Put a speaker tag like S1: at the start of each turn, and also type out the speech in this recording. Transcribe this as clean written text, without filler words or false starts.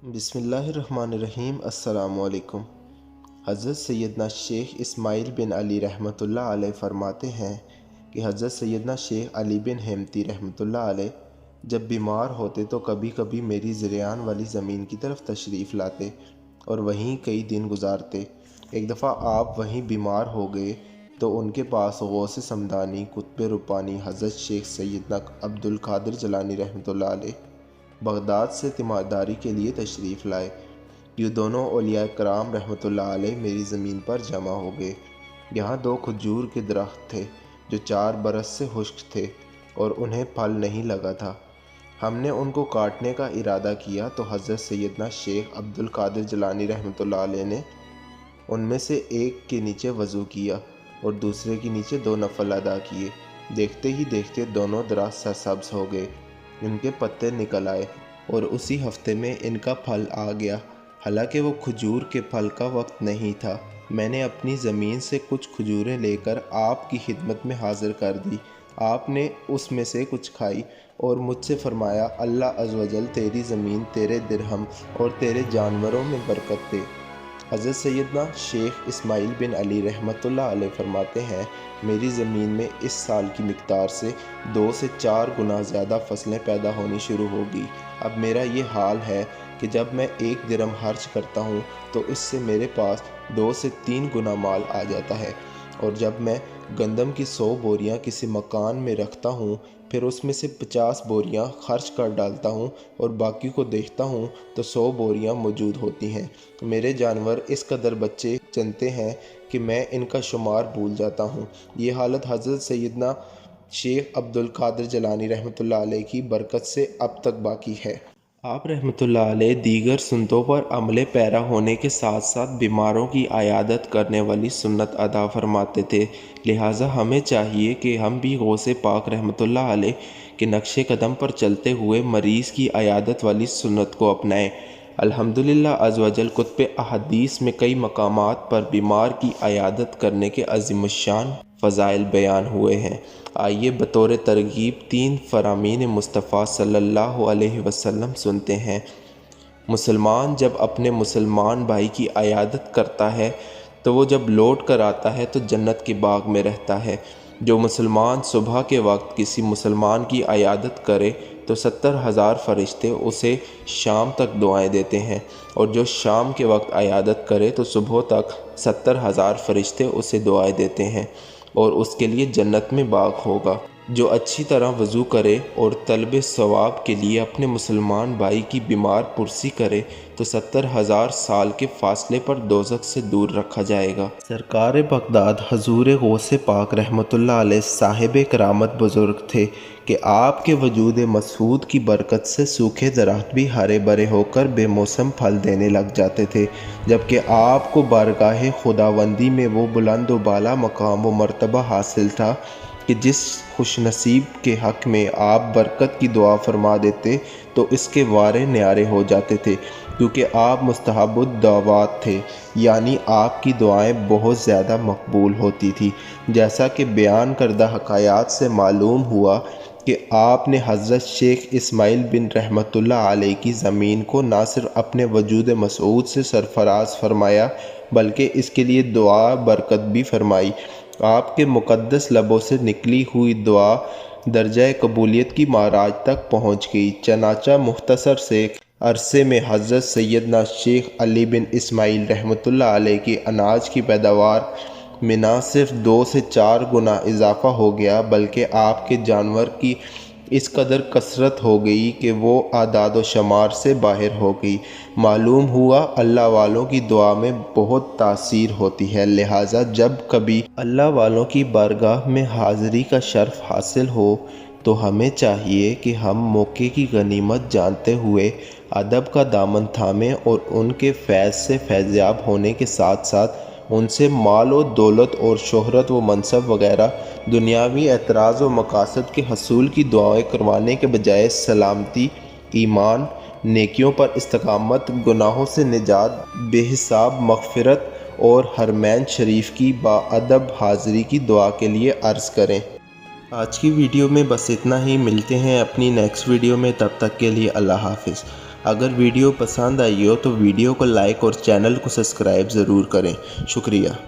S1: बिस्मिल्लाहिर्रहमानिर्रहीम। अस्सलामुअलैकुम। हज़रत सैयदना शेख इस्माइल बिन अली रहमतुल्लाह अलैह फरमाते हैं कि हज़रत सैयदना शेख अली बिन हेमती रहमतुल्लाह अलैह जब बीमार होते तो कभी कभी मेरी ज़रियान वाली ज़मीन की तरफ तशरीफ़ लाते और वहीं कई दिन गुजारते। एक दफ़ा आप वहीं बीमार हो गए तो उनके पास गौसे समदानी कुतुब रुब्बानी हज़रत शेख सैयदना अब्दुल कादिर जिलानी रहमतुल्लाह अलैह बगदाद से तीमारदारी के लिए तशरीफ़ लाए। ये दोनों औलिया कराम रहमतुल्लाह अलैह मेरी ज़मीन पर जमा हो गए। यहाँ 2 खजूर के दरख्त थे जो 4 बरस से खुश्क थे और उन्हें फल नहीं लगा था। हमने उनको काटने का इरादा किया तो हज़रत सैयदना शेख अब्दुल कादिर जिलानी रहमतुल्लाह अलैह ने उनमें से एक के नीचे वज़ू किया और दूसरे के नीचे 2 नफल अदा किए। देखते ही देखते दोनों दरख्त सरसब्ज़ हो गए, इनके पत्ते निकल आए और उसी हफ्ते में इनका फल आ गया। हालांकि वो खजूर के फल का वक्त नहीं था। मैंने अपनी ज़मीन से कुछ खजूरें लेकर आपकी खिदमत में हाज़िर कर दी। आपने उसमें से कुछ खाई और मुझसे फरमाया, अल्लाह अज़्ज़ व जल तेरी ज़मीन, तेरे दिरहम और तेरे जानवरों में बरकत दे। हज़रत सैयदना शेख इस्माइल बिन अली रहमतुल्लाह अलैह फरमाते हैं, मेरी ज़मीन में इस साल की मिक़दार से 2 से 4 गुना ज़्यादा फसलें पैदा होनी शुरू होगी। अब मेरा ये हाल है कि जब मैं 1 दिरहम खर्च करता हूँ तो इससे मेरे पास 2 से 3 गुना माल आ जाता है। और जब मैं गंदम की 100 बोरियाँ किसी मकान में रखता हूँ, फिर उसमें से 50 बोरियाँ खर्च कर डालता हूँ और बाकी को देखता हूँ तो 100 बोरियाँ मौजूद होती हैं। मेरे जानवर इस कदर बच्चे जनते हैं कि मैं इनका शुमार भूल जाता हूँ। ये हालत हज़रत सैयदना शेख अब्दुल कादिर जिलानी रहमतुल्लाह अलैह की बरकत से अब तक बाकी है। आप रहमतुल्लाह अलैह दीगर सुन्नतों पर अमले पैरा होने के साथ साथ बीमारों की आयादत करने वाली सुन्नत अदा फरमाते थे। लिहाजा हमें चाहिए कि हम भी गौसे पाक रहमतुल्लाह अलैह के नक्शे कदम पर चलते हुए मरीज़ की आयादत वाली सुन्नत को अपनाएं। अल्हम्दुलिल्लाह अज़्ज़ व जल कुतुब अहादीस में कई मकामात पर बीमार की आयादत करने के अज़ीमुश्शान फ़ज़ाइल बयान हुए हैं। आइए बतौर तरगीब 3 फ़रामीन मुस्तफ़ा सल्लल्लाहु अलैहि वसल्लम सुनते हैं। मुसलमान जब अपने मुसलमान भाई की आयादत करता है तो वो जब लौट कर आता है तो जन्नत के बाग में रहता है। जो मुसलमान सुबह के वक्त किसी मुसलमान की आयादत करे तो 70,000 फरिश्ते उसे शाम तक दुआएं देते हैं, और जो शाम के वक्त आयादत करे तो सुबह तक 70,000 फरिश्ते उसे दुआएं देते हैं और उसके लिए जन्नत में बाग होगा। जो अच्छी तरह वज़ू करे और तलब सवाब के लिए अपने मुसलमान भाई की बीमार पुरसी करे तो 70,000 साल के फासले पर दोज़ख से दूर रखा जाएगा। सरकार बगदाद हजूर गौसे पाक रहमतुल्लाह अलैह साहिब करामत बुज़ुर्ग थे कि आपके वजूद मसऊद की बरकत से सूखे दरख्त भी हरे भरे होकर बेमौसम फल देने लग जाते थे, जबकि आपको बारगाह खुदावंदी में वो बुलंद व बाला मकाम व मर्तबा हासिल था कि जिस खुशनसीब के हक़ में आप बरकत की दुआ फरमा देते तो इसके वारे न्यारे हो जाते थे, क्योंकि आप मुस्तहब्बुद दावात थे, यानी आपकी दुआएं बहुत ज़्यादा मकबूल होती थी। जैसा कि बयान करदा हकायात से मालूम हुआ कि आपने हज़रत शेख इस्माइल बिन रहमतुल्लाह अलैह की ज़मीन को ना सिर्फ अपने वजूद मसऊद से सरफराज फरमाया बल्कि इसके लिए दुआ बरकत भी फरमाई। आपके मुक़द्दस लबों से निकली हुई दुआ दर्जा कबूलियत की माराज तक पहुँच गई। चनाचा मुख्तसर से अरसे में हज़रत सैयदना शेख अली बिन इस्माइल रहमतुल्लाह अलैह की अनाज की पैदावार में ना सिर्फ 2 से 4 गुना इजाफ़ा हो गया बल्कि आपके जानवर की इस कदर कसरत हो गई कि वो आदाद व शुमार से बाहर हो गई। मालूम हुआ अल्लाह वालों की दुआ में बहुत तासीर होती है, लिहाजा जब कभी अल्लाह वालों की बारगाह में हाज़िरी का शर्फ हासिल हो तो हमें चाहिए कि हम मौके की गनीमत जानते हुए अदब का दामन थामें और उनके फैज़ से फैज़याब होने के साथ साथ उनसे माल व दौलत और शोहरत व मनसब वगैरह दुनियावी एतराज़ व मकासद के हसूल की दुआएं करवाने के बजाय सलामती, ईमान, नेकियों पर इस्तकामत, गुनाहों से निजात, बेहिसाब मग़फ़िरत और हरमैन शरीफ की बाअदब हाज़िरी की दुआ के लिए अर्ज़ करें। आज की वीडियो में बस इतना ही। मिलते हैं अपनी नेक्स्ट वीडियो में, तब तक के लिए अल्लाह हाफ़िज़। اگر ویڈیو پسند آئی ہو تو ویڈیو کو لائک اور چینل کو سبسکرائب ضرور کریں۔ شکریہ۔